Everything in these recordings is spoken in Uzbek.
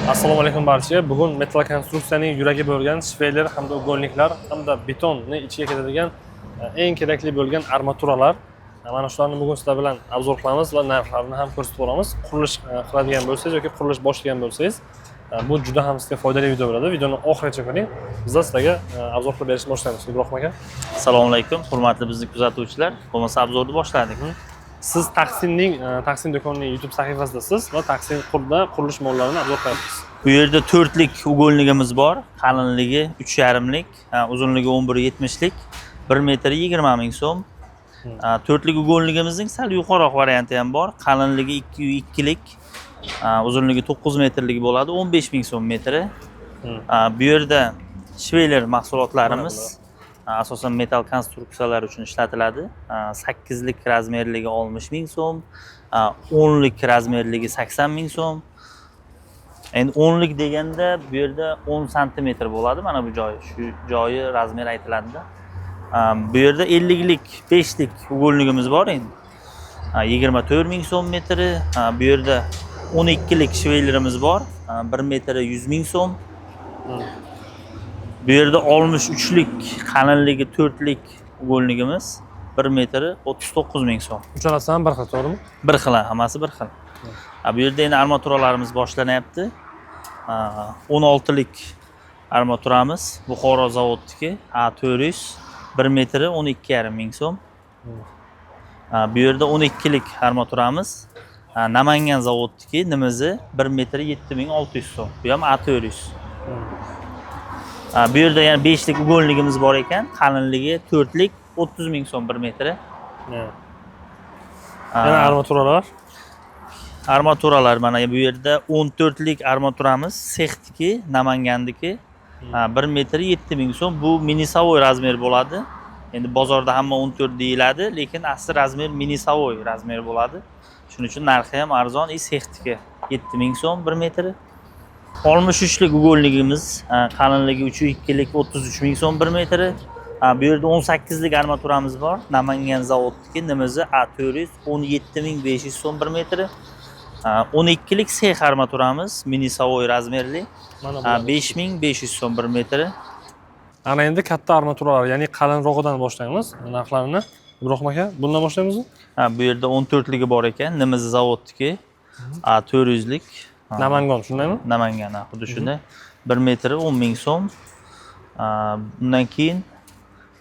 Assalomu alaykum barchaga. Bugun metal konstruksiyaning yuragi bo'lgan shveyler hamda ugonliklar hamda betonni ichiga ketadigan eng kerakli bo'lgan armaturalar. Mana shularni bugun sizlar bilan obzor qilamiz va narxlarini ham ko'rsatib o'ramiz. Qurilish qiladigan bo'lsangiz yoki qurilish boshlagan bo'lsangiz, bu juda ham sizga foydali video bo'ladi. Videoni oxirigacha ko'ring. Biz sizlarga obzor qilib berishni boshlaymiz. Ibrohim aka. Assalomu alaykum, hurmatli bizni kuzatuvchilar. Bo'lmasa obzorni boshladik. Siz Taksin do'konining YouTube sahifasidasiz va Taksin qurilish mollarini obzor qilyapsiz. Bu yerda 4 lik ugolligimiz bor. Qalinligi 3,5 lik, uzunligi 11,70 lik, 1 metr 20 ming so'm. 4 lik ugolligimizning sal yuqoriroq varianti ham bor. Qalinligi 2,2 lik, uzunligi 9 metrlik bo'ladi, 15 ming so'm metri. Bu yerda shveyler mahsulotlarimiz asosan metal konstruksiyalar uchun ishlatiladi. 8 lik razmerligi 60 ming so'm, 10 lik razmerligi 80 ming so'm. Endi 10 lik deganda bu yerda 10 sm bo'ladi, mana bu joyi, shu joyi razmer aytiladi. Bu yerda 50 lik, 5 lik ugolligimiz bor endi. 24 ming so'm metri. Bu yerda 12 lik shveylerimiz bor, 1 metr 100 ming so'm. Bu yerda 63 lik qalinligi 4 lik ugolligimiz 1 metr 39 ming so'm. Uchalasi ham bir xil, to'g'rimi? Bir xil, hammasi bir xil. Bu yerda endi armaturalarimiz boshlanyapti. 16 lik armaturamiz Buxoro zavodniki A400 1 metr 12,5 ming so'm. Bu yerda 12 lik armaturamiz Namangan zavodniki Nimizi 1 metr 7600 so'm. Bu ham A400. Bu yerda yana 5 lik ugonligimiz bor ekan, qalinligi 4 lik 30 ming so'm 1 metri. Yana armaturalar. Armaturalar mana bu yerda 14 lik armaturamiz Sexniki, Namangandiki 1 metr 7 ming so'm. Bu minisavoy razmer bo'ladi. Endi bozorda hamma 14 deyiladi, lekin asli razmer minisavoy razmer bo'ladi. Shuning uchun narxi ham arzon. Sexniki 7 ming so'm 1 metri. 63 lik ugonligimiz qalinligi 3,2 lik 33 ming so'm 1 metri. Bu yerda 18 lik armaturamiz bor. Namangan zavodniki Nimizi A400 17,500 so'm 1 metri. 12 lik sex armaturamiz minisavoy razmerli 5500 so'm 1 metri. Ana endi katta armaturalar, ya'ni qalinrog'idan boshlaymiz narxlarini. Ibrohim aka, bundan boshlaymiz? Bu yerda 14 ligi bor ekan, Nimizi zavodniki A400 lik. Namangan, shundaymi? Namangan, xuddi shunday. 1 metr 10 ming so'm. Bundan keyin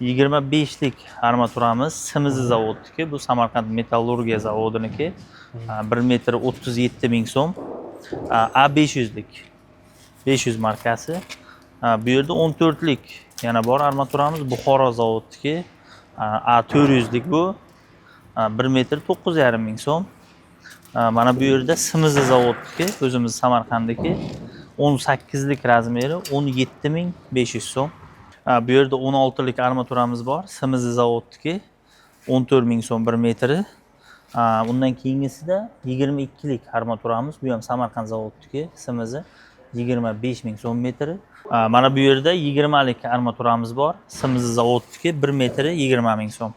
25 lik armaturamiz Simizi zavodniki, bu Samarqand metallurgiya zavodiniki. 1 metr 37 ming so'm. A500 lik. 500 markasi. Bu yerda 14 lik yana bor armaturamiz Buxoro zavodniki. A400 lik bu. 1 metr 9,5 ming so'm. Mana bu yerda Simizi zavodniki, o'zimiz Samarqanddagi 18 lik razmeri 17,500 so'm. Bu yerda 16 lik armaturamiz bor, Simizi zavodniki 14 ming so'm 1 metri. Undan keyingisida 22 lik armaturamiz, bu ham Samarqand zavodniki, Simizi 25 ming so'm metri. Mana bu yerda 20 lik armaturamiz bor, Simizi zavodniki 1 metri 20 ming so'm.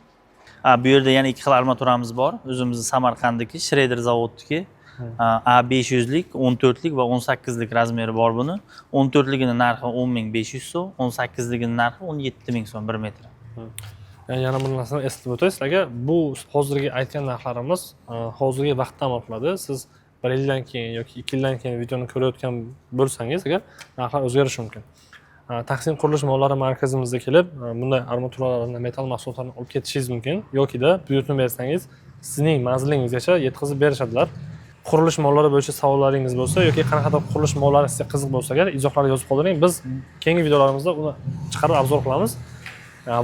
Bu yerda yana 2 xil armaturamiz bor. O'zimiz Samarqanddagi Shredder zavodniki A500 lik, 14 lik va 18 lik razmeri bor buni. 14 ligini narxi 10,500 so'm, 18 ligini narxi 17 ming so'm 1 metr. Yana bir narsani eslatib o'tay sizlarga. Bu hozirgi aytgan narxlarimiz hozirgi vaqtda amal qiladi. Siz 1 yildan keyin yoki 2 yildan keyin videoni ko'rayotgan bo'lsangiz, agar narxlar o'zgarishi mumkin. Taksin qurilish mollari markazimizga kelib, bunday armaturalarni, metal mahsulotlarni olib ketishingiz mumkin. Yokida buyurtma bersangiz, sizning manzilingizgacha yetkazib berishadilar. Qurilish mollari bo'yicha savollaringiz bo'lsa yoki qanaqadir qurilish mollari sizga qiziq bo'lsa, agar izohlarni yozib qoldiring. Biz keyingi videolarimizda uni chiqarib obzor qilamiz.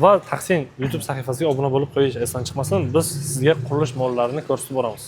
Va Taksin YouTube sahifasiga obuna bo'lib qo'yish esdan chiqmasin. Biz sizga qurilish mollarini ko'rsatib boramiz.